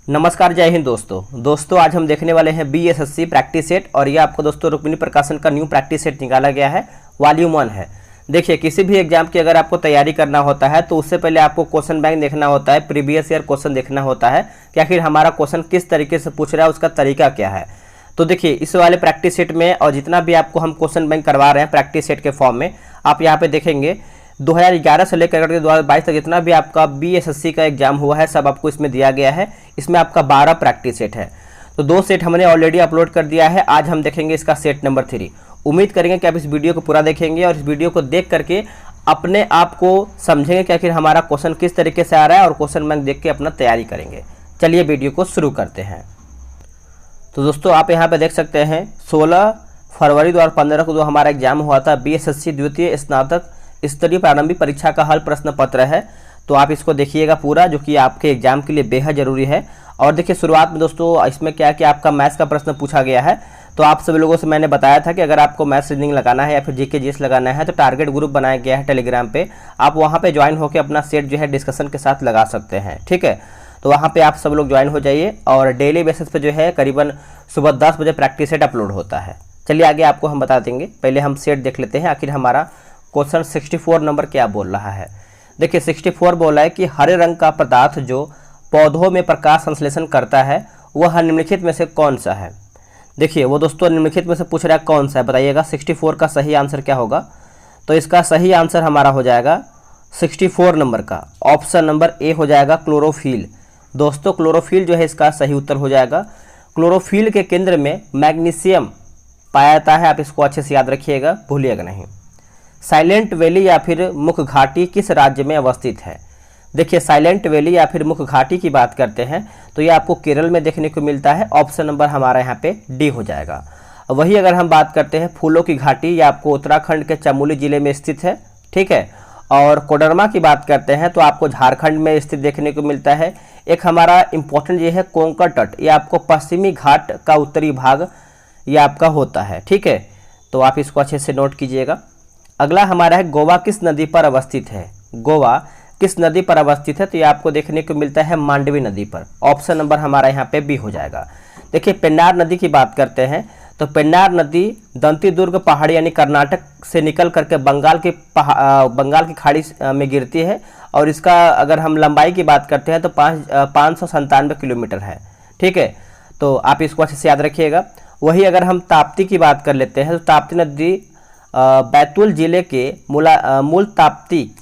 नमस्कार, जय हिंद दोस्तों आज हम देखने वाले हैं बीएसएससी प्रैक्टिस सेट। और ये आपको दोस्तों रुक्मिणी प्रकाशन का न्यू प्रैक्टिस सेट निकाला गया है, वॉल्यूम 1 है। देखिए, किसी भी एग्जाम की अगर आपको तैयारी करना होता है तो उससे पहले आपको क्वेश्चन बैंक देखना होता है, प्रीवियस ईयर क्वेश्चन देखना होता है कि आखिर हमारा क्वेश्चन किस तरीके से पूछ रहा है, उसका तरीका क्या है। तो देखिए, इस वाले प्रैक्टिस सेट में और जितना भी आपको हम क्वेश्चन बैंक करवा रहे हैं प्रैक्टिस सेट के फॉर्म में, आप यहाँ पे देखेंगे 2011 से लेकर 2022 तक जितना भी आपका बीएसएससी का एग्जाम हुआ है सब आपको इसमें दिया गया है। इसमें आपका 12 प्रैक्टिस सेट है। तो 2 सेट हमने ऑलरेडी अपलोड कर दिया है। आज हम देखेंगे इसका सेट नंबर 3। उम्मीद करेंगे कि आप इस वीडियो को पूरा देखेंगे और इस वीडियो को देख करके अपने आप को समझेंगे कि आखिर हमारा क्वेश्चन किस तरीके से आ रहा है और क्वेश्चन बैंक देख के अपना तैयारी करेंगे। चलिए वीडियो को शुरू करते हैं। तो दोस्तों आप यहाँ पे देख सकते हैं 16 फरवरी 2015 को जो हमारा एग्जाम हुआ था बीएसएससी द्वितीय स्नातक स्तरीय प्रारंभिक परीक्षा का हल प्रश्न पत्र है। तो आप इसको देखिएगा पूरा, जो कि आपके एग्जाम के लिए बेहद जरूरी है। और देखिए, शुरुआत में दोस्तों इसमें क्या है कि आपका मैथ्स का प्रश्न पूछा गया है। तो आप सभी लोगों से मैंने बताया था कि अगर आपको मैथ्स रीजनिंग लगाना है या फिर जीके जीएस लगाना है तो टारगेट ग्रुप बनाया गया है टेलीग्राम पे। आप वहाँ पे ज्वाइन होकर अपना सेट जो है डिस्कशन के साथ लगा सकते हैं, ठीक है। तो वहाँ पे आप सब लोग ज्वाइन हो जाइए और डेली बेसिस पे जो है करीबन सुबह 10 बजे प्रैक्टिस सेट अपलोड होता है। चलिए आगे आपको हम बता देंगे। पहले हम सेट देख लेते हैं आखिर हमारा क्वेश्चन 64 नंबर क्या बोल रहा है। देखिए 64 बोला है कि हरे रंग का पदार्थ जो पौधों में प्रकाश संश्लेषण करता है वह निम्नलिखित में से कौन सा है। देखिए वो दोस्तों निम्नलिखित में से पूछ रहा है कौन सा है, बताइएगा 64 का सही आंसर क्या होगा। तो इसका सही आंसर हमारा हो जाएगा 64 नंबर का ऑप्शन नंबर ए हो जाएगा क्लोरोफिल। दोस्तों क्लोरोफिल जो है इसका सही उत्तर हो जाएगा। क्लोरोफिल के केंद्र में मैग्नीशियम पाया जाता है, आप इसको अच्छे से याद रखिएगा, भूलिएगा नहीं। साइलेंट वैली या फिर मुख घाटी किस राज्य में अवस्थित है। देखिए साइलेंट वैली या फिर मुख घाटी की बात करते हैं तो ये आपको केरल में देखने को मिलता है। ऑप्शन नंबर हमारा यहाँ पे डी हो जाएगा। वही अगर हम बात करते हैं फूलों की घाटी, ये आपको उत्तराखंड के चमोली जिले में स्थित है, ठीक है। और कोडरमा की बात करते हैं तो आपको झारखंड में स्थित देखने को मिलता है। एक हमारा इंपॉर्टेंट ये है कोंकण तट, ये आपको पश्चिमी घाट का उत्तरी भाग ये आपका होता है, ठीक है। तो आप इसको अच्छे से नोट कीजिएगा। अगला हमारा है गोवा किस नदी पर अवस्थित है। गोवा किस नदी पर अवस्थित है तो ये आपको देखने को मिलता है मांडवी नदी पर। ऑप्शन नंबर हमारा यहाँ पे बी हो जाएगा। देखिए पेन्नार नदी की बात करते हैं तो पेन्नार नदी दंतीदुर्ग पहाड़ी यानी कर्नाटक से निकल करके बंगाल की खाड़ी में गिरती है। और इसका अगर हम लंबाई की बात करते हैं तो 597 किलोमीटर है, ठीक है। तो आप इसको अच्छे से याद रखिएगा। वही अगर हम ताप्ती की बात कर लेते हैं तो ताप्ती नदी बैतूल जिले के मूल ताप्ती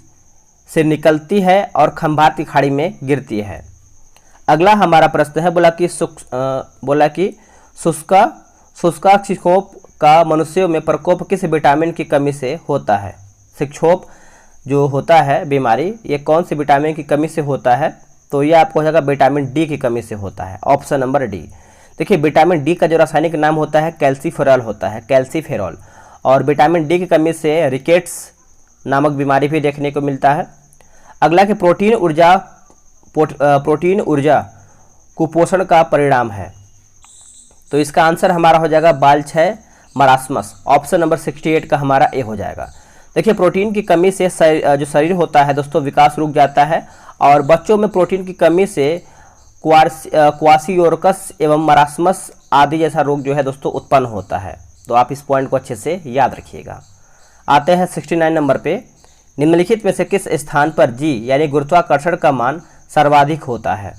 से निकलती है और खंभात की खाड़ी में गिरती है। अगला हमारा प्रश्न है बोला कि शुष्काक्षिक्षोभ का मनुष्यों में प्रकोप किस विटामिन की कमी से होता है। शिक्षोभ जो होता है बीमारी, ये कौन सी विटामिन की कमी से होता है तो ये आपको हो जाएगा विटामिन डी की कमी से होता है। Option number D. देखिए विटामिन डी का जो रासायनिक नाम होता है कैल्सीफेरॉल होता है, कैल्सीफेरॉल। और विटामिन डी की कमी से रिकेट्स नामक बीमारी भी देखने को मिलता है। अगला कि प्रोटीन ऊर्जा कुपोषण का परिणाम है। तो इसका आंसर हमारा हो जाएगा बालक्षय मरासमस। ऑप्शन नंबर 68 का हमारा ए हो जाएगा। देखिए प्रोटीन की कमी से जो शरीर होता है दोस्तों विकास रुक जाता है और बच्चों में प्रोटीन की कमी से क्वासियोरकस एवं मरासमस आदि जैसा रोग जो है दोस्तों उत्पन्न होता है। तो आप इस पॉइंट को अच्छे से याद रखिएगा। आते हैं 69 नंबर पे। निम्नलिखित में से किस स्थान पर जी यानी गुरुत्वाकर्षण का मान सर्वाधिक होता है।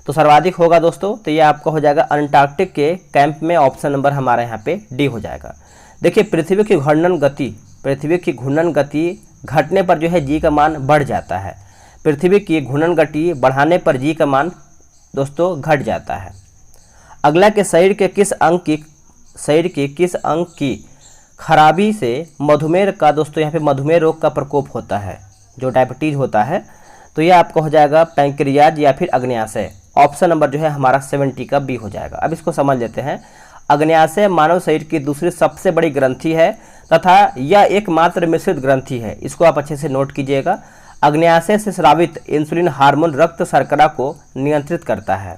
तो सर्वाधिक होगा दोस्तों तो ये आपका हो जाएगा अंटार्कटिक के कैंप में। ऑप्शन नंबर हमारा यहाँ पे डी हो जाएगा। देखिए पृथ्वी की घूर्णन गति घटने पर जो है जी का मान बढ़ जाता है। पृथ्वी की घूर्णन गति बढ़ाने पर जी का मान दोस्तों घट जाता है। अगला के शरीर के किस अंग की खराबी से मधुमेह का दोस्तों यहाँ पे मधुमेह रोग का प्रकोप होता है, जो डायबिटीज होता है। तो ये आपको हो जाएगा पैंक्रियाज या फिर अग्न्याशय। ऑप्शन नंबर जो है हमारा 70 का बी हो जाएगा। अब इसको समझ लेते हैं। अग्न्याशय मानव शरीर की दूसरी सबसे बड़ी ग्रंथि है तथा यह एकमात्र मिश्रित ग्रंथि है। इसको आप अच्छे से नोट कीजिएगा। अग्न्याशय से स्रावित इंसुलिन हार्मोन रक्त शर्करा को नियंत्रित करता है।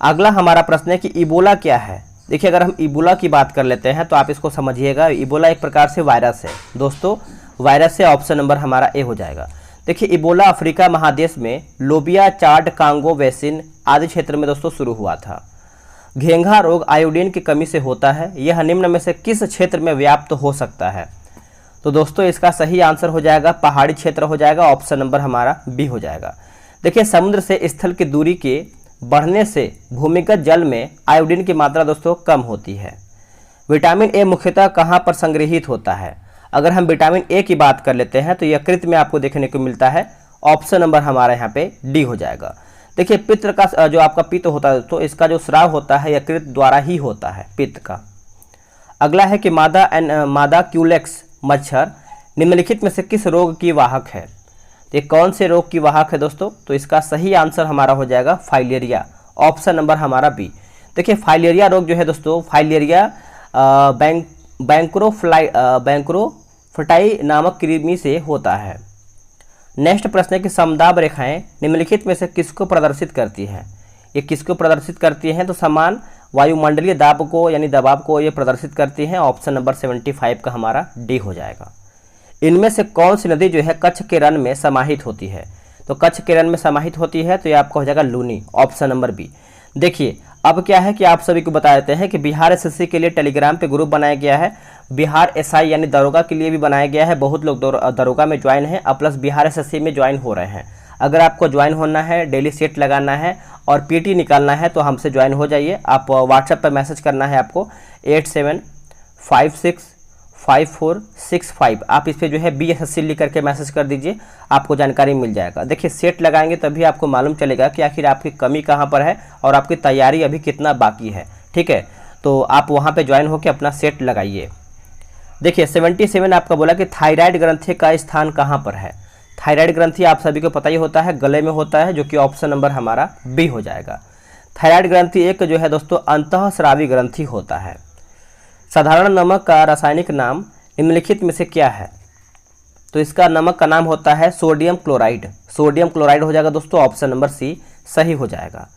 अगला हमारा प्रश्न है कि इबोला क्या है। देखिए अगर हम इबोला की बात कर लेते हैं तो आप इसको समझिएगा। इबोला एक प्रकार से वायरस है दोस्तों, वायरस से ऑप्शन नंबर हमारा ए हो जाएगा। देखिए इबोला अफ्रीका महादेश में लोबिया, चाड, कांगो बेसिन आदि क्षेत्र में दोस्तों शुरू हुआ था। घेंघा रोग आयोडीन की कमी से होता है, यह निम्न में से किस क्षेत्र में व्याप्त हो सकता है? तो दोस्तों इसका सही आंसर हो जाएगा पहाड़ी क्षेत्र हो जाएगा, ऑप्शन नंबर हमारा बी हो जाएगा। देखिए समुद्र से स्थल की दूरी के बढ़ने से भूमिगत जल में आयोडीन की मात्रा दोस्तों कम होती है। विटामिन ए मुख्यतः कहाँ पर संग्रहित होता है? अगर हम विटामिन ए की बात कर लेते हैं तो यकृत में आपको देखने को मिलता है, ऑप्शन नंबर हमारा यहाँ पे डी हो जाएगा। देखिए पित्त का जो आपका पित्त होता है तो इसका जो स्राव होता है यकृत द्वारा ही होता है पित्त का। अगला है कि मादा क्यूलेक्स मच्छर निम्नलिखित में से किस रोग की वाहक है? तो ये कौन से रोग की वाहक है दोस्तों? तो इसका सही आंसर हमारा हो जाएगा फाइलेरिया, ऑप्शन नंबर हमारा बी। देखिए फाइलेरिया रोग जो है दोस्तों, फाइलेरिया बैंक्रोफटाई नामक कृमि से होता है। नेक्स्ट प्रश्न है कि समदाब रेखाएं निम्नलिखित में से किसको प्रदर्शित करती हैं? ये किसको प्रदर्शित करती हैं? तो समान वायुमंडलीय दाब को यानी दबाव को ये प्रदर्शित करती हैं, ऑप्शन नंबर 75 का हमारा डी हो जाएगा। इनमें से कौन सी नदी जो है कच्छ के रन में समाहित होती है? तो कच्छ के रन में समाहित होती है तो ये आपका हो जाएगा लूनी, ऑप्शन नंबर बी। देखिए अब क्या है कि आप सभी को बता देते हैं कि बिहार एसएससी के लिए टेलीग्राम पे ग्रुप बनाया गया है, बिहार एसआई यानी दरोगा के लिए भी बनाया गया है। बहुत लोग दरोगा में ज्वाइन है और प्लस बिहार एसएससी में ज्वाइन हो रहे हैं। अगर आपको ज्वाइन होना है, डेली सेट लगाना है और पीटी निकालना है तो हमसे ज्वाइन हो जाइए। आप व्हाट्सएप पर मैसेज करना है आपको 87565465। आप इस पर जो है BSSC लिख करके मैसेज कर दीजिए, आपको जानकारी मिल जाएगा। देखिए सेट लगाएंगे तभी आपको मालूम चलेगा कि आखिर आपकी कमी कहाँ पर है और आपकी तैयारी अभी कितना बाकी है। ठीक है, तो आप वहाँ पे ज्वाइन होकर अपना सेट लगाइए। देखिए 77 आपका बोला कि थायराइड ग्रंथि का स्थान कहाँ पर है? थायराइड ग्रंथि आप सभी को पता ही होता है, गले में होता है, जो कि ऑप्शन नंबर हमारा बी हो जाएगा। थायराइड ग्रंथि एक जो है दोस्तों अंतःस्रावी ग्रंथि होता है। साधारण नमक का रासायनिक नाम निम्नलिखित में से क्या है? तो इसका नमक का नाम होता है सोडियम क्लोराइड। सोडियम क्लोराइड हो जाएगा दोस्तों, ऑप्शन नंबर सी सही हो जाएगा।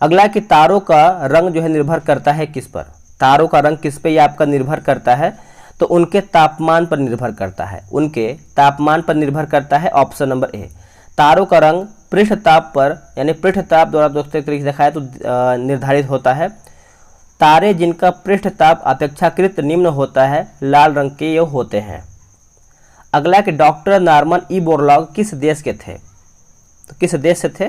अगला कि तारों का रंग जो है निर्भर करता है किस पर? तारों का रंग किस पे ये आपका निर्भर करता है? तो उनके तापमान पर निर्भर करता है, उनके तापमान पर निर्भर करता है, ऑप्शन नंबर ए। तारों का रंग पृष्ठ ताप पर यानी पृष्ठ ताप द्वारा दोस्तों एक तरीके से देखा है तो निर्धारित होता है। तारे जिनका पृष्ठ ताप अपेक्षाकृत निम्न होता है लाल रंग के ये होते हैं। अगला कि डॉक्टर नॉर्मन ई बोरलॉग किस देश के थे? तो किस देश से थे?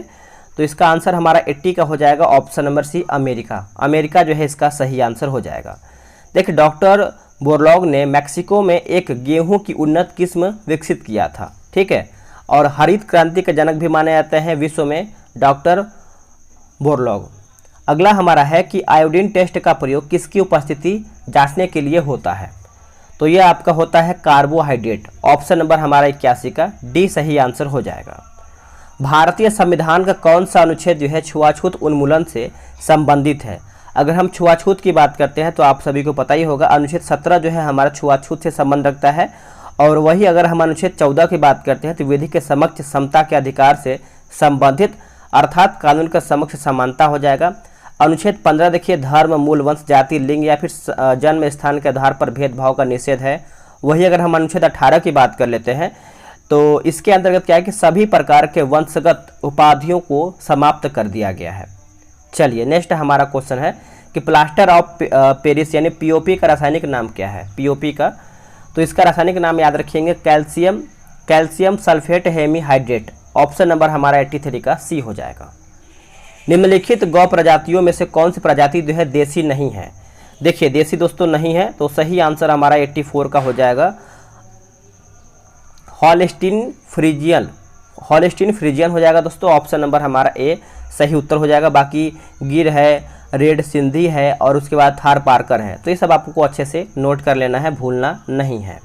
तो इसका आंसर हमारा 80 का हो जाएगा, option number c America. America जो है इसका सही आंसर हो जाएगा। देखिए डॉक्टर बोरलॉग ने मैक्सिको में एक गेहूं की उन्नत किस्म विकसित किया था। ठीक है, और हरित क्रांति के जनक भी माने जाते हैं विश्व में डॉक्टर बोरलॉग। अगला हमारा है कि आयोडीन टेस्ट का प्रयोग किसकी उपस्थिति जांचने के लिए होता है? तो यह आपका होता है कार्बोहाइड्रेट, ऑप्शन नंबर हमारा 81 का डी सही आंसर हो जाएगा। भारतीय संविधान का कौन सा अनुच्छेद जो है छुआछूत उन्मूलन से संबंधित है? अगर हम छुआछूत की बात करते हैं तो आप सभी को पता ही होगा अनुच्छेद 17 जो है हमारा छुआछूत से संबंध रखता है, और वही अगर हम अनुच्छेद 14 की बात करते हैं तो विधि के समक्ष समता के अधिकार से संबंधित, अर्थात कानून का समक्ष समानता हो जाएगा। अनुच्छेद 15 देखिए धर्म, मूल, वंश, जाति, लिंग या फिर जन्म स्थान के आधार पर भेदभाव का निषेध है। वही अगर हम अनुच्छेद 18 की बात कर लेते हैं तो इसके अंतर्गत क्या है कि सभी प्रकार के वंशगत उपाधियों को समाप्त कर दिया गया है। चलिए नेक्स्ट हमारा क्वेश्चन है कि प्लास्टर ऑफ पेरिस यानी पीओपी का रासायनिक नाम क्या है? पीओपी का, तो इसका रासायनिक नाम याद रखेंगे calcium sulphate hemihydrate, option number हमारा 83 का सी हो जाएगा। निम्नलिखित गौ प्रजातियों में से कौन सी प्रजाति जो है देसी नहीं है? देखिए देसी दोस्तों नहीं है तो सही आंसर हमारा 84 का हो जाएगा हॉलस्टीन फ्रीजियन हो जाएगा दोस्तों, ऑप्शन नंबर हमारा ए सही उत्तर हो जाएगा। बाकी गिर है, रेड सिंधी है और उसके बाद थार पार्कर है, तो ये सब आपको अच्छे से नोट कर लेना है, भूलना नहीं है।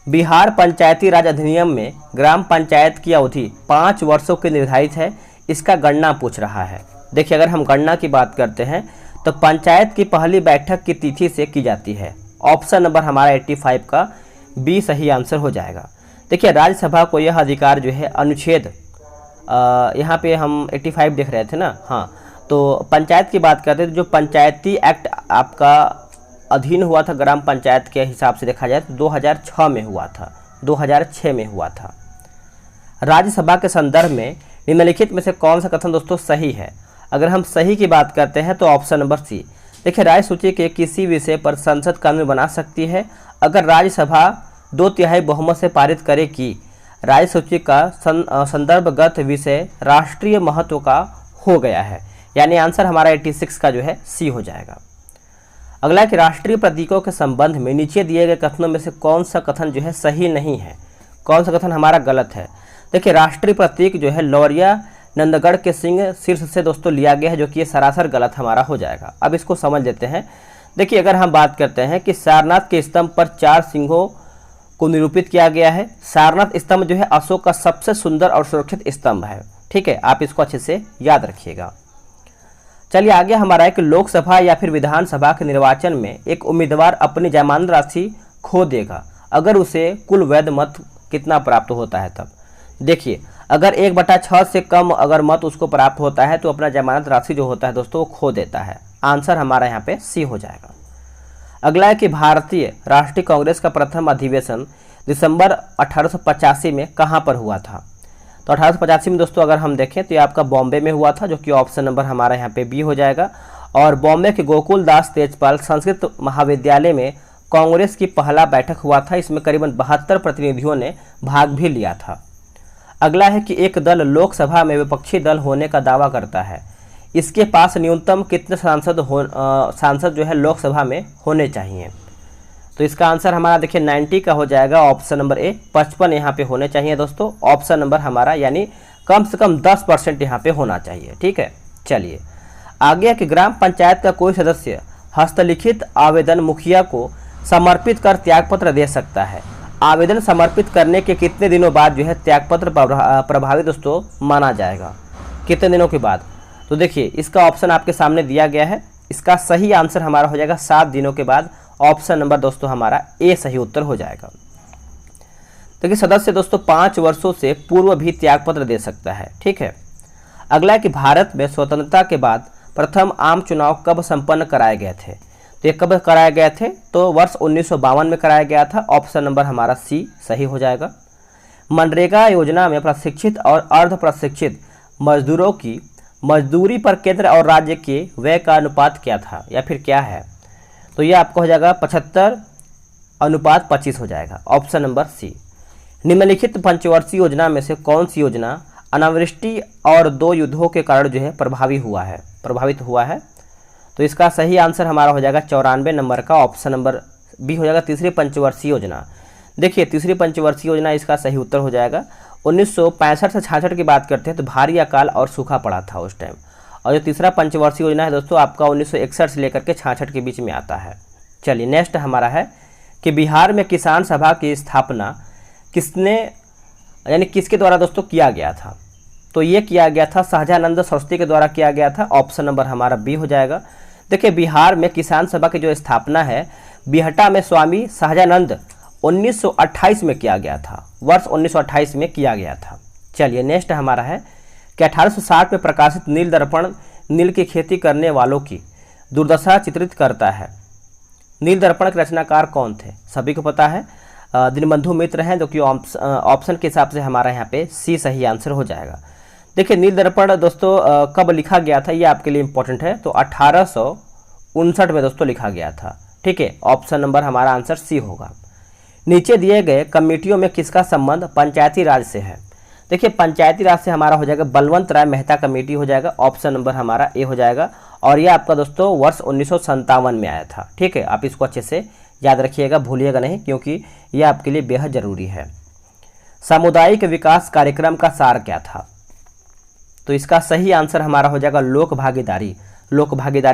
बिहार पंचायती राज अधिनियम में ग्राम पंचायत की अवधि 5 वर्षों की निर्धारित है, इसका गणना पूछ रहा है। देखिए अगर हम गणना की बात करते हैं तो पंचायत की पहली बैठक की तिथि से की जाती है, ऑप्शन नंबर हमारा 85 का बी सही आंसर हो जाएगा। देखिए राज्यसभा को यह अधिकार जो है अनुच्छेद यहाँ पे हम 85 देख रहे थे ना, हाँ, तो पंचायत की बात करते हैं तो जो पंचायती एक्ट आपका अधीन हुआ था ग्राम पंचायत के हिसाब से देखा जाए तो 2006 में हुआ था, 2006 में हुआ था। राज्यसभा के संदर्भ में निम्नलिखित में से कौन सा कथन दोस्तों सही है? अगर हम सही की बात करते हैं तो ऑप्शन नंबर सी। देखिए, राज्य सूची के किसी विषय पर संसद कानून बना सकती है अगर राज्यसभा 2/3 बहुमत से पारित करे कि राज्य सूची का संदर्भगत विषय राष्ट्रीय महत्व का हो गया है। यानी आंसर हमारा 86 का जो है सी हो जाएगा। अगला कि राष्ट्रीय प्रतीकों के संबंध में नीचे दिए गए कथनों में से कौन सा कथन जो है सही नहीं है? कौन सा कथन हमारा गलत है? देखिए, राष्ट्रीय प्रतीक जो है लौरिया नंदगढ़ के सिंह शीर्ष से दोस्तों लिया गया है, जो कि ये सरासर गलत हमारा हो जाएगा। अब इसको समझ लेते हैं। देखिए, अगर हम बात करते हैं कि सारनाथ के स्तंभ पर 4 सिंहों को निरूपित किया गया है। सारनाथ स्तंभ जो है अशोक का सबसे सुंदर और सुरक्षित स्तंभ है। ठीक है, आप इसको अच्छे से याद रखिएगा। चलिए आगे हमारा है कि लोकसभा या फिर विधानसभा के निर्वाचन में एक उम्मीदवार अपनी जमानत राशि खो देगा अगर उसे कुल वैध मत कितना प्राप्त होता है तब। देखिए, अगर 1/6 से कम अगर मत उसको प्राप्त होता है तो अपना जमानत राशि जो होता है दोस्तों वो खो देता है। आंसर हमारा यहाँ पे सी हो जाएगा। अगला है कि भारतीय राष्ट्रीय कांग्रेस का प्रथम अधिवेशन दिसंबर 1885 में कहाँ पर हुआ था? तो 1885 में दोस्तों अगर हम देखें तो ये आपका बॉम्बे में हुआ था, जो कि ऑप्शन नंबर हमारा यहाँ पे बी हो जाएगा। और बॉम्बे के गोकुल दास तेजपाल संस्कृत महाविद्यालय में कांग्रेस की पहला बैठक हुआ था। इसमें करीबन 72 प्रतिनिधियों ने भाग भी लिया था। अगला है कि एक दल लोकसभा में विपक्षी दल होने का दावा करता है, इसके पास न्यूनतम कितने सांसद जो है लोकसभा में होने चाहिए? तो इसका आंसर हमारा देखिए 90 का हो जाएगा। ऑप्शन नंबर ए 55 यहाँ पे होने चाहिए दोस्तों। ऑप्शन नंबर हमारा यानी कम से कम 10% यहाँ पे होना चाहिए। ठीक है, चलिए आगे कि ग्राम पंचायत का कोई सदस्य हस्तलिखित आवेदन मुखिया को समर्पित कर त्यागपत्र दे सकता है। आवेदन समर्पित करने के कितने दिनों बाद जो है त्यागपत्र प्रभावी दोस्तों माना जाएगा? कितने दिनों के बाद? तो देखिए, इसका ऑप्शन आपके सामने दिया गया है। इसका सही आंसर हमारा हो जाएगा 7 दिनों के बाद। ऑप्शन नंबर दोस्तों हमारा ए सही उत्तर हो जाएगा। देखिए, सदस्य दोस्तों 5 वर्षों से पूर्व भी त्यागपत्र दे सकता है। ठीक है, अगला है कि भारत में स्वतंत्रता के बाद प्रथम आम चुनाव कब संपन्न कराए गए थे? तो ये कब कराए गए थे? तो वर्ष 1952 में कराया गया था। ऑप्शन नंबर हमारा सी सही हो जाएगा। मनरेगा योजना में प्रशिक्षित और अर्ध प्रशिक्षित मजदूरों की मजदूरी पर केंद्र और राज्य के व्यय का अनुपात क्या था या फिर क्या है? तो ये आपको हो जाएगा 75:25 हो जाएगा। Option number c. निम्नलिखित पंचवर्षीय योजना में से कौन सी योजना अनावृष्टि और 2 युद्धों के कारण जो है प्रभावित हुआ है? तो इसका सही आंसर हमारा हो जाएगा 94 नंबर का। ऑप्शन नंबर बी हो जाएगा, तीसरी पंचवर्षीय योजना। देखिए, तीसरी पंचवर्षीय योजना इसका सही उत्तर हो जाएगा। 1965 से 66 की बात करते हैं तो भारी अकाल और सूखा पड़ा था उस टाइम। और जो तीसरा पंचवर्षीय योजना है दोस्तों आपका 1961 से लेकर के 66 के बीच में आता है। चलिए नेक्स्ट हमारा है कि बिहार में किसान सभा की स्थापना किसके द्वारा दोस्तों किया गया था? तो ये किया गया था सहजानंद सरस्वती के द्वारा किया गया था। ऑप्शन नंबर हमारा बी हो जाएगा। देखिए, बिहार में किसान सभा की जो स्थापना है बिहटा में स्वामी सहजानंद 1928 में किया गया था। वर्ष 1928 में किया गया था। चलिए नेक्स्ट हमारा है कि 1860 में प्रकाशित नील दर्पण नील की खेती करने वालों की दुर्दशा चित्रित करता है। नील दर्पण के रचनाकार कौन थे? सभी को पता है, दीनबंधु मित्र हैं, जो कि ऑप्शन के हिसाब से हमारा यहाँ पे सी सही आंसर हो जाएगा। देखिए, नील दर्पण दोस्तों कब लिखा गया था ये आपके लिए इंपॉर्टेंट है। तो 1859 में दोस्तों लिखा गया था। ठीक है, ऑप्शन नंबर हमारा आंसर सी होगा। नीचे दिए गए कमेटियों में किसका संबंध पंचायती राज से है? देखिए, पंचायती राज से हमारा हो जाएगा बलवंत राय मेहता कमेटी हो जाएगा। ऑप्शन नंबर हमारा ए हो जाएगा। और यह आपका दोस्तों वर्ष 1957 में आया था। ठीक है, आप इसको अच्छे से याद रखिएगा, भूलिएगा नहीं, क्योंकि यह आपके लिए बेहद जरूरी है। सामुदायिक विकास कार्यक्रम का सार क्या था? तो इसका सही आंसर हमारा हो जाएगा लोक भागीदारी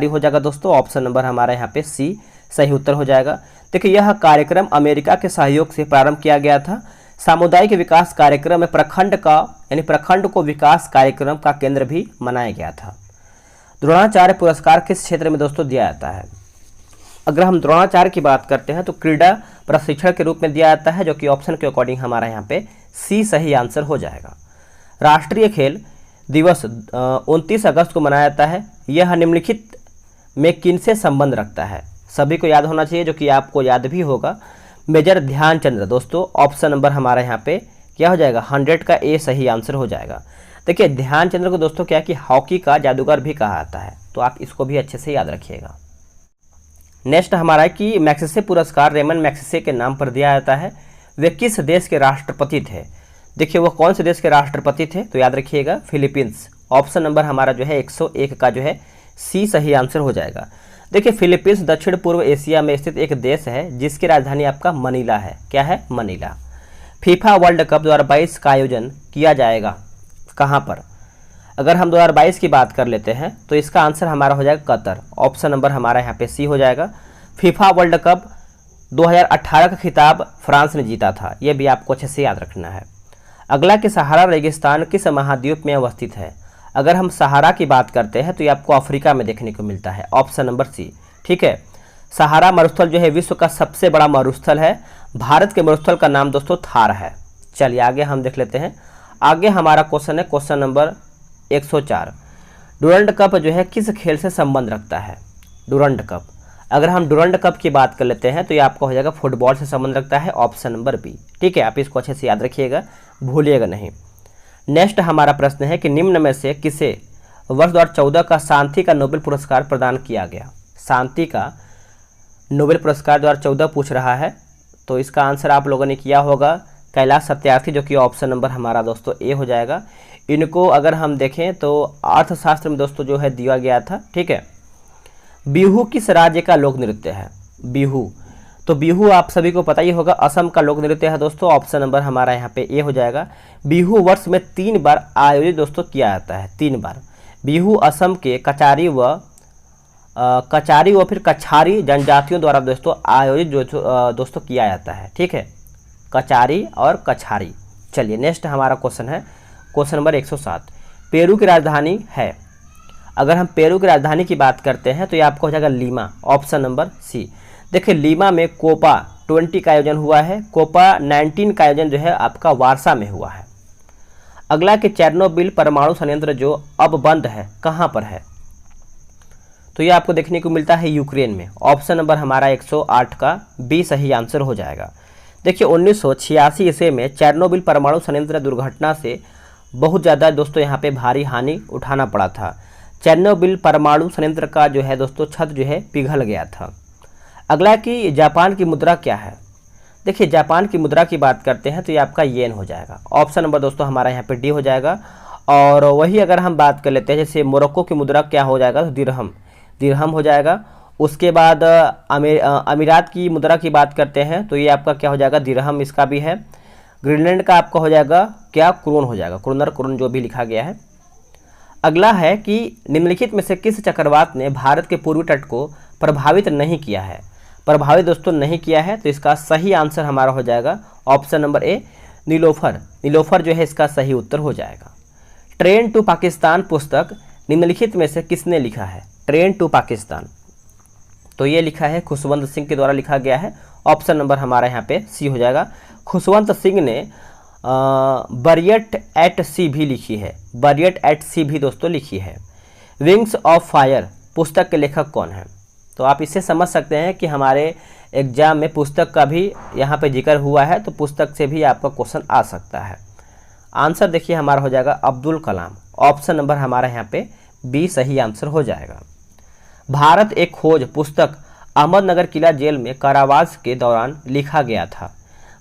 हो जाएगा दोस्तों। ऑप्शन नंबर हमारा यहाँ पे सी सही उत्तर हो जाएगा। देखिए, यह कार्यक्रम अमेरिका के सहयोग से प्रारंभ किया गया था। सामुदायिक विकास कार्यक्रम में प्रखंड को विकास कार्यक्रम का केंद्र भी बनाया गया था। द्रोणाचार्य पुरस्कार किस क्षेत्र में दोस्तों दिया जाता है? अगर हम द्रोणाचार्य की बात करते हैं तो क्रीड़ा प्रशिक्षण के रूप में दिया जाता है, जो कि ऑप्शन के अकॉर्डिंग हमारा यहाँ पे सी सही आंसर हो जाएगा। राष्ट्रीय खेल दिवस 29 अगस्त को मनाया जाता है। यह निम्नलिखित में किनसे संबंध रखता है? सभी को याद होना चाहिए, जो कि आपको याद भी होगा, मेजर ध्यानचंद दोस्तों। ऑप्शन नंबर हमारा यहाँ पे क्या हो जाएगा 100 का ए सही आंसर हो जाएगा। देखिए ध्यानचंद्र को दोस्तों क्या कि हॉकी का जादूगर भी कहा जाता है, तो आप इसको भी अच्छे से याद रखिएगा। नेक्स्ट हमारा है कि मैग्सेसे पुरस्कार रेमन मैग्सेसे के नाम पर दिया जाता है, वे किस देश के राष्ट्रपति थे। देखिए वो कौन से देश के राष्ट्रपति थे, तो याद रखिएगा फिलीपींस। ऑप्शन नंबर हमारा जो है 101 का जो है सी सही आंसर हो जाएगा। देखिए फिलीपींस दक्षिण पूर्व एशिया में स्थित एक देश है जिसकी राजधानी आपका मनीला है। क्या है? मनीला। फीफा वर्ल्ड कप 2022 का आयोजन किया जाएगा कहाँ पर? अगर हम 2022 की बात कर लेते हैं तो इसका आंसर हमारा हो जाएगा कतर। ऑप्शन नंबर हमारा यहाँ पे सी हो जाएगा। फीफा वर्ल्ड कप 2018 का खिताब फ्रांस ने जीता था, ये भी आपको अच्छे से याद रखना है। अगला कि सहारा रेगिस्तान किस महाद्वीप में अवस्थित है? अगर हम सहारा की बात करते हैं तो ये आपको अफ्रीका में देखने को मिलता है। ऑप्शन नंबर सी, ठीक है। सहारा मरुस्थल जो है विश्व का सबसे बड़ा मरुस्थल है। भारत के मरुस्थल का नाम दोस्तों थार है। चलिए आगे हम देख लेते हैं। आगे हमारा क्वेश्चन है क्वेश्चन नंबर 104। डुरंड कप जो है किस खेल से संबंध रखता है? डुरंड कप, अगर हम डुरंड कप की बात कर लेते हैं तो ये आपका हो जाएगा फुटबॉल से संबंध रखता है। ऑप्शन नंबर बी, ठीक है। आप इसको अच्छे से याद रखिएगा, भूलिएगा नहीं। नेक्स्ट हमारा प्रश्न है कि निम्न में से किसे वर्ष 2014 का शांति का नोबेल पुरस्कार प्रदान किया गया? शांति का नोबेल पुरस्कार 2014 पूछ रहा है, तो इसका आंसर आप लोगों ने किया होगा कैलाश सत्यार्थी, जो कि ऑप्शन नंबर हमारा दोस्तों ए हो जाएगा। इनको अगर हम देखें तो अर्थशास्त्र में दोस्तों जो है दिया गया था, ठीक है। बिहू किस राज्य का लोक नृत्य है? बिहू, तो बिहू आप सभी को पता ही होगा असम का लोक नृत्य है दोस्तों। ऑप्शन नंबर हमारा यहाँ पे ए हो जाएगा। बिहू वर्ष में 3 बार आयोजित दोस्तों किया जाता है, 3 बार। बिहू असम के कचारी व फिर कछारी जनजातियों द्वारा दोस्तों आयोजित जो दोस्तों किया जाता है, ठीक है। कचारी और कछारी। चलिए नेक्स्ट हमारा क्वेश्चन है क्वेश्चन नंबर 107। पेरू की राजधानी है? अगर हम पेरू की राजधानी की बात करते हैं तो ये आपको हो जाएगा लीमा। Option number c. देखिए लीमा में कोपा 20 का आयोजन हुआ है। कोपा 19 का आयोजन जो है आपका वारसा में हुआ है। अगला कि चेरनोबिल परमाणु संयंत्र जो अब बंद है कहाँ पर है? तो ये आपको देखने को मिलता है यूक्रेन में। ऑप्शन नंबर हमारा 108 का बी सही आंसर हो जाएगा। देखिए 1986 ईस्वी में चेरनोबिल परमाणु संयंत्र दुर्घटना से बहुत ज़्यादा दोस्तों यहाँ पे भारी हानि उठाना पड़ा था। चेरनोबिल परमाणु संयंत्र का जो है दोस्तों छत जो है पिघल गया था। अगला कि जापान की मुद्रा क्या है? देखिए जापान की मुद्रा की बात करते हैं तो ये आपका येन हो जाएगा। ऑप्शन नंबर दोस्तों हमारा यहाँ पे डी हो जाएगा। और वही अगर हम बात कर लेते हैं जैसे मोरक्को की मुद्रा क्या हो जाएगा, तो दिरहम हो जाएगा। उसके बाद अमीरात की मुद्रा की बात करते हैं तो ये आपका क्या हो जाएगा, दिरहम इसका भी है। ग्रीनलैंड का आपका हो जाएगा क्या, क्रोन हो जाएगा, क्रोन जो भी लिखा गया है। अगला है कि निम्नलिखित में से किस चक्रवात ने भारत के पूर्वी तट को प्रभावित नहीं किया है? प्रभावित दोस्तों नहीं किया है, तो इसका सही आंसर हमारा हो जाएगा ऑप्शन नंबर ए, नीलोफर जो है इसका सही उत्तर हो जाएगा। ट्रेन टू पाकिस्तान पुस्तक निम्नलिखित में से किसने लिखा है? ट्रेन टू पाकिस्तान, तो ये लिखा है खुशवंत सिंह के द्वारा लिखा गया है। ऑप्शन नंबर हमारा यहाँ पे सी हो जाएगा। खुशवंत सिंह ने बरियट एट सी भी लिखी है, बरियट एट सी भी दोस्तों लिखी है। विंग्स ऑफ फायर पुस्तक के लेखक कौन है? तो आप इससे समझ सकते हैं कि हमारे एग्जाम में पुस्तक का भी यहाँ पे जिक्र हुआ है, तो पुस्तक से भी आपका क्वेश्चन आ सकता है। आंसर देखिए हमारा हो जाएगा अब्दुल कलाम। ऑप्शन नंबर हमारा यहाँ पे बी सही आंसर हो जाएगा। भारत एक खोज पुस्तक अहमदनगर किला जेल में कारावास के दौरान लिखा गया था।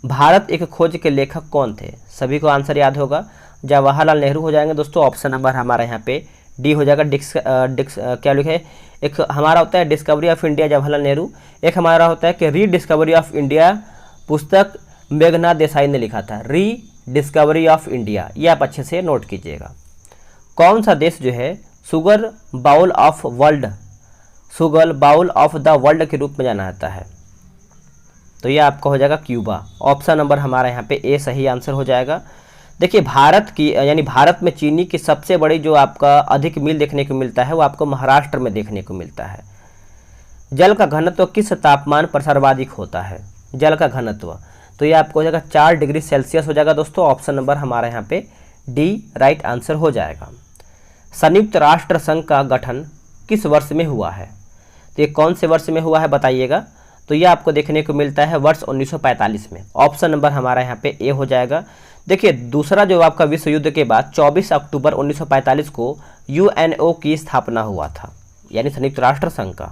भारत एक खोज के लेखक कौन थे? सभी को आंसर याद होगा, जवाहरलाल नेहरू हो जाएंगे दोस्तों। ऑप्शन नंबर हमारा यहाँ पे डी हो जाएगा। क्या लिखे, एक हमारा होता है discovery of India Jawaharlal Nehru, एक हमारा होता है कि री डिस्कवरी ऑफ इंडिया पुस्तक मेघनाथ देसाई ने लिखा था, री डिस्कवरी ऑफ इंडिया। ये आप अच्छे से नोट कीजिएगा। कौन सा देश जो है sugar bowl of the world के रूप में जाना जाता है? तो ये आपका हो जाएगा क्यूबा। ऑप्शन नंबर हमारा यहाँ पे ए सही आंसर हो जाएगा। देखिए भारत में चीनी की सबसे बड़ी जो आपका अधिक मील देखने को मिलता है वो आपको महाराष्ट्र में देखने को मिलता है। जल का घनत्व किस तापमान पर सर्वाधिक होता है? जल का घनत्व, तो ये आपको हो जाएगा 4 डिग्री सेल्सियस हो जाएगा दोस्तों। ऑप्शन नंबर हमारा यहाँ पे डी राइट आंसर हो जाएगा। संयुक्त राष्ट्र संघ का गठन किस वर्ष में हुआ है? तो ये कौन से वर्ष में हुआ है बताइएगा। तो ये आपको देखने को मिलता है वर्ष 1945 में। ऑप्शन नंबर हमारा यहाँ पे ए हो जाएगा। देखिए दूसरा जो आपका विश्व युद्ध के बाद 24 अक्टूबर 1945 को यूएनओ की स्थापना हुआ था, यानी संयुक्त राष्ट्र संघ का।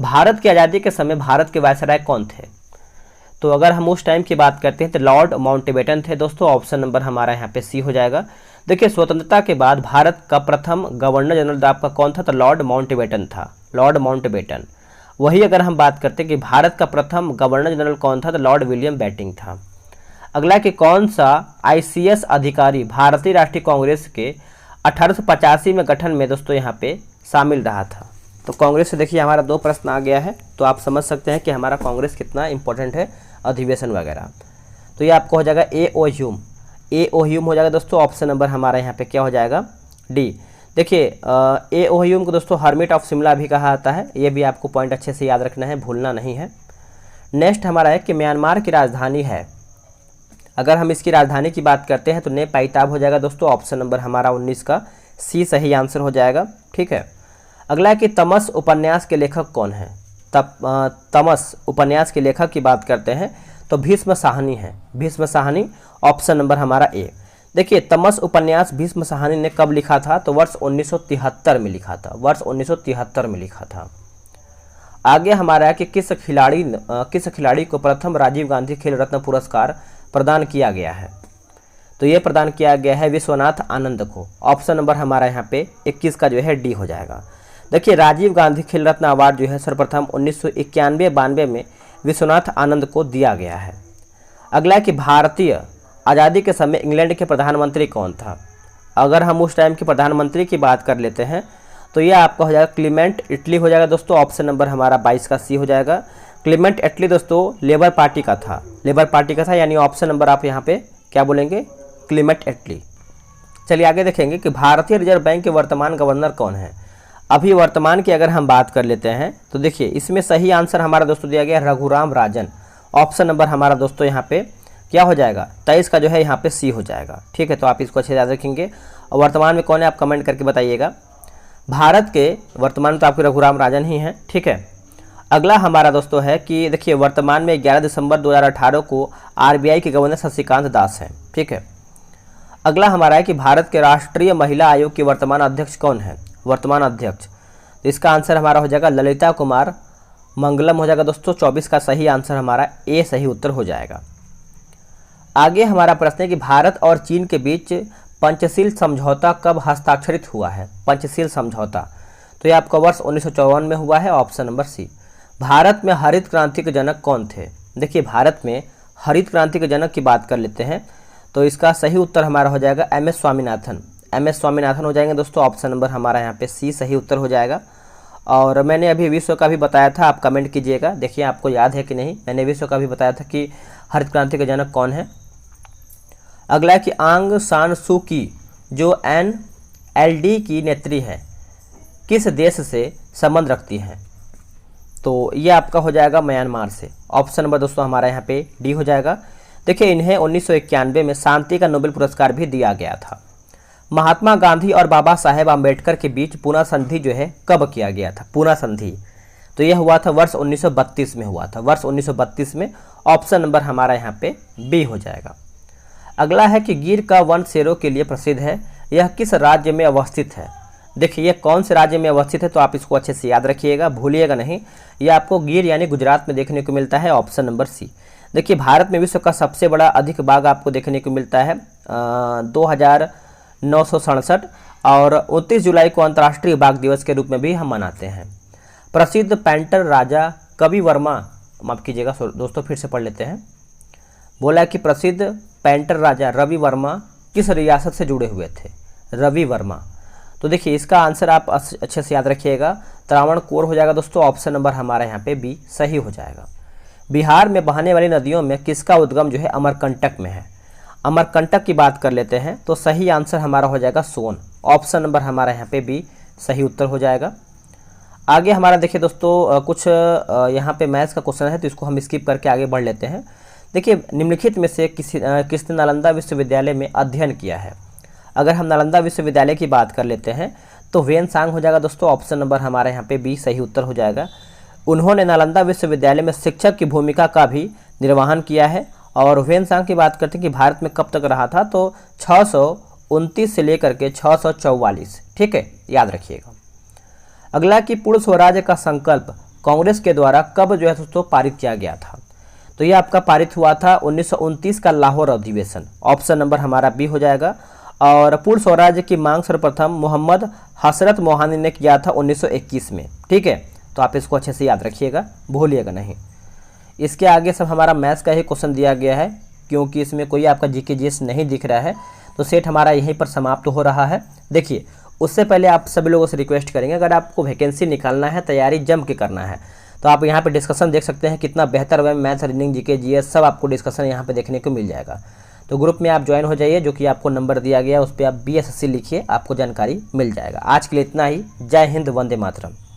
भारत की आज़ादी के समय भारत के वायसराय कौन थे? तो अगर हम उस टाइम की बात करते हैं तो लॉर्ड माउंटबेटन थे दोस्तों। ऑप्शन नंबर हमारा यहाँ पे सी हो जाएगा। देखिए स्वतंत्रता के बाद भारत का प्रथम गवर्नर जनरल आपका कौन था? तो लॉर्ड माउंटबेटन था, लॉर्ड माउंटबेटन। वही अगर हम बात करते हैं कि भारत का प्रथम गवर्नर जनरल कौन था? तो लॉर्ड विलियम बेंटिंक था। अगला कि कौन सा आईसीएस अधिकारी भारतीय राष्ट्रीय कांग्रेस के 1885 में गठन में दोस्तों यहाँ पे शामिल रहा था? तो कांग्रेस से देखिए हमारा 2 प्रश्न आ गया है, तो आप समझ सकते हैं कि हमारा कांग्रेस कितना इंपॉर्टेंट है, अधिवेशन वगैरह। तो ये आपको हो जाएगा ए.ओ. Hume, A.O.. ह्यूम हो जाएगा दोस्तों। ऑप्शन नंबर हमारा यहाँ पे क्या हो जाएगा? डी। देखिए ए.ओ. ह्यूम को दोस्तों हर्मिट ऑफ शिमला भी कहा जाता है, ये भी आपको पॉइंट अच्छे से याद रखना है, भूलना नहीं है। नेक्स्ट हमारा है कि म्यांमार की राजधानी है, अगर हम इसकी राजधानी की बात करते हैं तो ने पाइताब हो जाएगा दोस्तों। ऑप्शन नंबर हमारा 19 का सी सही आंसर हो जाएगा, ठीक है। अगला है कि तमस उपन्यास के लेखक कौन है? तमस उपन्यास के लेखक की बात करते हैं तो भीष्म साहनी है, भीष्म साहनी। ऑप्शन नंबर हमारा ए। देखिए तमस उपन्यास भीष्म साहनी ने कब लिखा था? तो वर्ष 1973 में लिखा था, वर्ष 1973 में लिखा था। आगे हमारा है कि किस खिलाड़ी को प्रथम राजीव गांधी खेल रत्न पुरस्कार प्रदान किया गया है? तो ये प्रदान किया गया है विश्वनाथ आनंद को। ऑप्शन नंबर हमारा यहाँ पे 21 का जो है डी हो जाएगा। देखिए राजीव गांधी खेल रत्न अवार्ड जो है सर्वप्रथम 1991-92 में विश्वनाथ आनंद को दिया गया है। अगला कि भारतीय आज़ादी के समय इंग्लैंड के प्रधानमंत्री कौन था? अगर हम उस टाइम के प्रधानमंत्री की बात कर लेते हैं तो ये आपका हो जाएगा क्लीमेंट इटली हो जाएगा दोस्तों। ऑप्शन नंबर हमारा 22 का सी हो जाएगा। क्लीमेंट इटली दोस्तों लेबर पार्टी का था, लेबर पार्टी का था, यानी ऑप्शन नंबर आप यहाँ पे क्या बोलेंगे? Clement Italy. चलिए आगे देखेंगे कि भारतीय रिजर्व बैंक के वर्तमान गवर्नर कौन है? अभी वर्तमान की अगर हम बात कर लेते हैं तो देखिए इसमें सही आंसर हमारा दोस्तों दिया गया रघुराम राजन। ऑप्शन नंबर हमारा दोस्तों यहाँ पे क्या हो जाएगा? 23 का जो है यहाँ पे सी हो जाएगा, ठीक है। तो आप इसको अच्छे से याद रखेंगे। और वर्तमान में कौन है आप कमेंट करके बताइएगा। भारत के वर्तमान में तो आपके रघुराम राजन ही हैं, ठीक है। अगला हमारा दोस्तों है कि देखिए वर्तमान में 11 दिसंबर 2018 को आरबीआई के गवर्नर शशिकांत दास हैं, ठीक है। अगला हमारा है कि भारत के राष्ट्रीय महिला आयोग के वर्तमान अध्यक्ष कौन है? वर्तमान अध्यक्ष, तो इसका आंसर हमारा हो जाएगा ललिता कुमार मंगलम हो जाएगा दोस्तों। 24 का सही आंसर हमारा ए सही उत्तर हो जाएगा। आगे हमारा प्रश्न है कि भारत और चीन के बीच पंचशील समझौता कब हस्ताक्षरित हुआ है? पंचशील समझौता, तो ये आपका वर्ष 1954 में हुआ है। ऑप्शन नंबर सी। भारत में हरित क्रांति के जनक कौन थे? देखिए भारत में हरित क्रांति के जनक की बात कर लेते हैं तो इसका सही उत्तर हमारा हो जाएगा M S Swaminathan, M S Swaminathan हो जाएंगे दोस्तों। ऑप्शन नंबर हमारा यहाँ पे सी सही उत्तर हो जाएगा। और मैंने अभी विश्व का भी बताया था, आप कमेंट कीजिएगा, देखिए आपको याद है कि नहीं। मैंने विश्व का भी बताया था कि हरित क्रांति के जनक कौन है। अगला है कि आंग सान सू की जो NLD की नेत्री है किस देश से संबंध रखती हैं? तो ये आपका हो जाएगा म्यांमार से। ऑप्शन नंबर दोस्तों हमारा यहाँ पे डी हो जाएगा। देखिए इन्हें 1991 में शांति का नोबेल पुरस्कार भी दिया गया था। महात्मा गांधी और बाबा साहेब आम्बेडकर के बीच पुना संधि जो है कब किया गया था? पुना संधि, तो यह हुआ था वर्ष 1932 में हुआ था, वर्ष 1932 में। ऑप्शन नंबर हमारा यहाँ पे बी हो जाएगा। अगला है कि गिर का वन शेरों के लिए प्रसिद्ध है, यह किस राज्य में अवस्थित है? देखिए ये कौन से राज्य में अवस्थित है, तो आप इसको अच्छे से याद रखिएगा, भूलिएगा नहीं। यह आपको गिर यानी गुजरात में देखने को मिलता है। Option number c. देखिए भारत में विश्व का सबसे बड़ा अधिक बाघ आपको देखने को मिलता है 2967, और 29 जुलाई को अंतर्राष्ट्रीय बाघ दिवस के रूप में भी हम मनाते हैं। प्रसिद्ध पेंटर राजा कवि वर्मा, माफ कीजिएगा दोस्तों फिर से पढ़ लेते हैं। बोला कि प्रसिद्ध पेंटर राजा रवि वर्मा किस रियासत से जुड़े हुए थे? रवि वर्मा, तो देखिए इसका आंसर आप अच्छे से याद रखिएगा, त्रावणकोर हो जाएगा दोस्तों। ऑप्शन नंबर हमारा यहाँ पे बी सही हो जाएगा। बिहार में बहने वाली नदियों में किसका उद्गम जो है अमरकंटक में है? अमरकंटक की बात कर लेते हैं तो सही आंसर हमारा हो जाएगा सोन। ऑप्शन नंबर हमारा यहाँ पे बी सही उत्तर हो जाएगा। आगे हमारा देखिए दोस्तों कुछ यहाँ पे मैथ्स का क्वेश्चन है तो इसको हम स्किप करके आगे बढ़ लेते हैं। देखिए निम्नलिखित में से किसने नालंदा विश्वविद्यालय में अध्ययन किया है? अगर हम नालंदा विश्वविद्यालय की बात कर लेते हैं तो वेनसांग हो जाएगा दोस्तों। ऑप्शन नंबर हमारे यहाँ पे बी सही उत्तर हो जाएगा। उन्होंने नालंदा विश्वविद्यालय में शिक्षक की भूमिका का भी निर्वहन किया है। और ह्वेनसांग की बात करते हैं कि भारत में कब तक रहा था, तो 629 से लेकर के 644, ठीक है, याद रखिएगा। अगला कि पूर्ण स्वराज्य का संकल्प कांग्रेस के द्वारा कब जो है दोस्तों पारित किया गया था, तो ये आपका पारित हुआ था 1929 का लाहौर अधिवेशन, ऑप्शन नंबर हमारा बी हो जाएगा। और पूर्ण स्वराज्य की मांग सर्वप्रथम मोहम्मद हसरत मोहानी ने किया था 1921 में, ठीक है, तो आप इसको अच्छे से याद रखिएगा, भूलिएगा नहीं। इसके आगे सब हमारा मैथ्स का ही क्वेश्चन दिया गया है, क्योंकि इसमें कोई आपका जीके जीएस नहीं दिख रहा है, तो सेट हमारा यहीं पर समाप्त हो रहा है। देखिए, उससे पहले आप सभी लोगों से रिक्वेस्ट करेंगे, अगर आपको वैकेंसी निकालना है, तैयारी जम के करना है, तो आप यहाँ पे डिस्कशन देख सकते हैं, कितना बेहतर वे मैथ्स, रीजनिंग, जीके जीएस सब आपको डिस्कशन यहाँ पे देखने को मिल जाएगा। तो ग्रुप में आप ज्वाइन हो जाइए, जो कि आपको नंबर दिया गया है, उस पर आप BSSC लिखिए, आपको जानकारी मिल जाएगा। आज के लिए इतना ही। जय हिंद, वंदे मातरम।